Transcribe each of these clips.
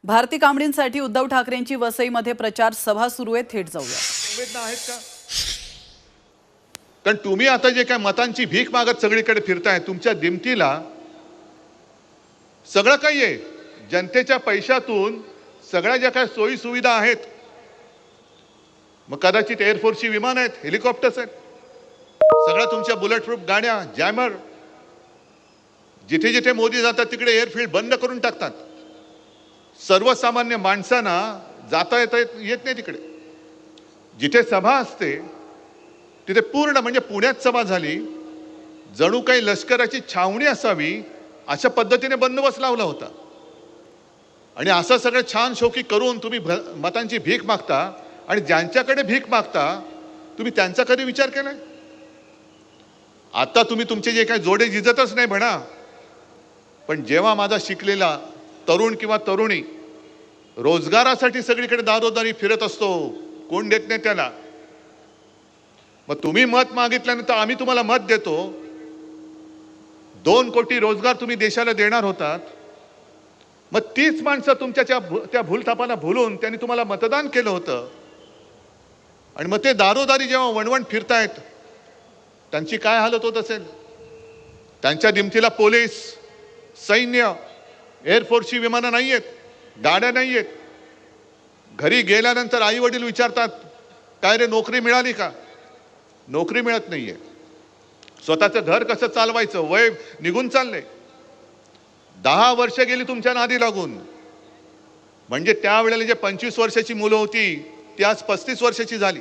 भारती कांबळींसाठी उद्धव ठाकरेंची वसईमध्ये प्रचार सभा सुरू आहे. थेट जाऊया. संवेदना आहेत का? कारण तुम्ही आता जे काय मतांची भीक मागत सगळीकडे फिरताय, तुमच्या दिमतीला सगळं काही आहे. जनतेच्या पैशातून सगळ्या ज्या काय सोयी सुविधा आहेत, मग कदाचित एअरफोर्सची विमान आहेत, हेलिकॉप्टर्स आहेत, सगळ्या तुमच्या बुलेट प्रूफ गाड्या, जॅमर, जिथे जिथे मोदी जातात तिकडे एअरफील्ड बंद करून टाकतात. सर्वसामान्य माणसांना जाता येत नाही तिकडे. जिथे सभा असते तिथे पूर्ण, म्हणजे पुण्यात सभा झाली, जणू काही लष्कराची छावणी असावी अशा पद्धतीने बंदोबस्त लावला होता. आणि असं सगळं छान शोकी करून तुम्ही मतांची भीक मागता. आणि ज्यांच्याकडे भीक मागता तुम्ही त्यांचा कधी विचार केलाय? आता तुम्ही तुमचे जे काही जोडे जिजतच नाही म्हणा, पण जेव्हा माझा शिकलेला तरुण किंवा तरुणी रोजगारासाठी सगळीकडे दारोदारी फिरत असतो, कोण देत नाही त्याला, मग तुम्ही मत मागितल्यानंतर आम्ही तुम्हाला मत देतो. 2 कोटी रोजगार तुम्ही देशाला देणार होतात. मग तीच माणसं तुमच्या त्या भूलथापांना भुलून त्यांनी तुम्हाला मतदान केलं होतं. आणि मग ते दारोदारी जेव्हा वणवण फिरतायत, त्यांची काय हालत होत असेल? त्यांच्या दिमतीला पोलीस, सैन्य, एअरफोर्सची विमानं नाही आहेत, गाड्या नाही आहेत. घरी गेल्यानंतर आई वडील विचारतात, काय रे नोकरी मिळाली का? नोकरी मिळत नाहीये. स्वतःचं घर कसं चालवायचं वय निघून चाललंय. 10 वर्ष गेली तुमच्या नादी लागून. म्हणजे त्यावेळेला जे 25 वर्षाची मुलं होती ती आज 35 वर्षाची झाली,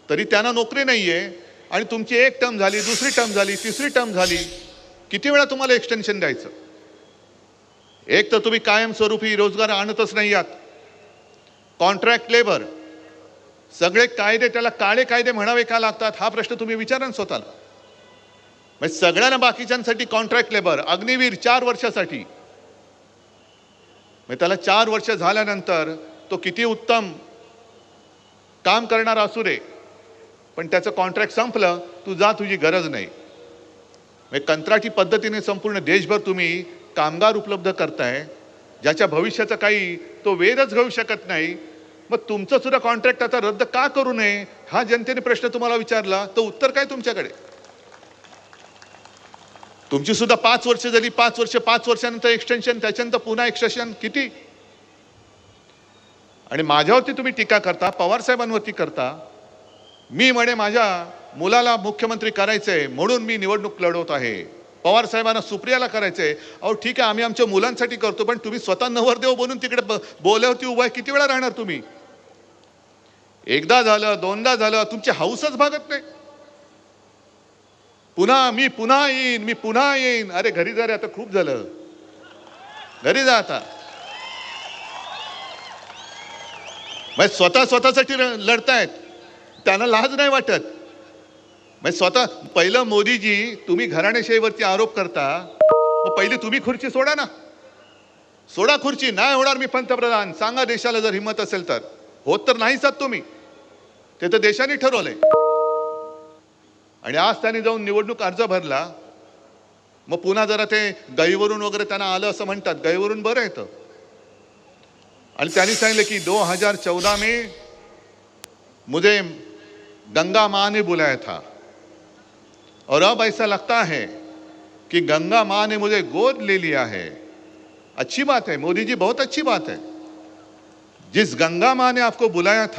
तरी त्यांना नोकरी नाहीये. आणि तुमची 1 टर्म झाली, दुसरी टर्म झाली, तिसरी टर्म झाली. किती वेळा तुम्हाला एक्सटेन्शन द्यायचं? एक तर तुम्ही कायमस्वरूपी रोजगार आणतच नाही आहात. कॉन्ट्रॅक्ट लेबर, सगळे कायदे, त्याला काळे कायदे म्हणावे का लागतात हा प्रश्न तुम्ही विचारा ना स्वतःला. म्हणजे सगळ्यांना बाकीच्यांसाठी कॉन्ट्रॅक्ट लेबर, अग्निवीर 4 वर्षासाठी. म्हणजे त्याला 4 वर्ष झाल्यानंतर तो किती उत्तम काम करणारा असू दे, पण त्याचं कॉन्ट्रॅक्ट संपलं, तू जा, तुझी गरज नाही. म्हणजे कंत्राटी पद्धतीने संपूर्ण देशभर तुम्ही कामगार उपलब्ध करताय, ज्याच्या भविष्याचा काही तो वेधच घेऊ शकत नाही. मग तुमचं सुद्धा कॉन्ट्रॅक्ट आता रद्द का करू नये हा जनतेने प्रश्न तुम्हाला विचारला, तर उत्तर काय तुमच्याकडे? तुमची सुद्धा 5 वर्ष झाली, 5 वर्षानंतर एक्सटेन्शन, त्याच्यानंतर पुन्हा एक्सटेन्शन. किती? आणि माझ्यावरती तुम्ही टीका करता, पवार साहेबांवरती करता. मी म्हणे माझ्या मुलाला मुख्यमंत्री करायचंय म्हणून मी निवडणूक लढवत आहे. पवार साहेबांना सुप्रियाला करायचंय. अहो ठीक आहे, आम्ही आमच्या मुलांसाठी करतो, पण तुम्ही स्वतः नवरदेव बनून तिकडे बोल्यावरती उभा आहे, किती वेळा राहणार तुम्ही? एकदा झालं, 2दा झालं, तुमची हौसच भागत नाही. मी पुन्हा येईन. अरे घरी जा रे, आता खूप झालं, घरी जा आता. म्हणजे स्वतःसाठी लढतायत, त्यांना लाज नाही वाटत. म्हणजे स्वतः पहिलं मोदीजी, तुम्ही घराणेशाहीवरती आरोप करता, मग पहिली तुम्ही खुर्ची सोडा ना. सोडा खुर्ची. नाही होणार मी पंतप्रधान, सांगा देशाला जर हिंमत असेल तर. होत तर नाहीच आहात तुम्ही, ते तर देशाने ठरवलंय. आणि आज त्यांनी जाऊन निवडणूक अर्ज भरला. मग पुन्हा जरा ते गहीवरून वगैरे त्यांना आलं असं म्हणतात. गहीवरून बरं येतं. आणि त्यांनी सांगितलं की 2014 में मुझे गंगा माँ ने बुलाया था और अब ऐसा लगता है कि गंगा माँ ने मुझे गोद ले लिया है. अच्छी बात है मोदी जी, बहुत अच्छी बात है. जिस गंगा माँ ने आपको बुलाया था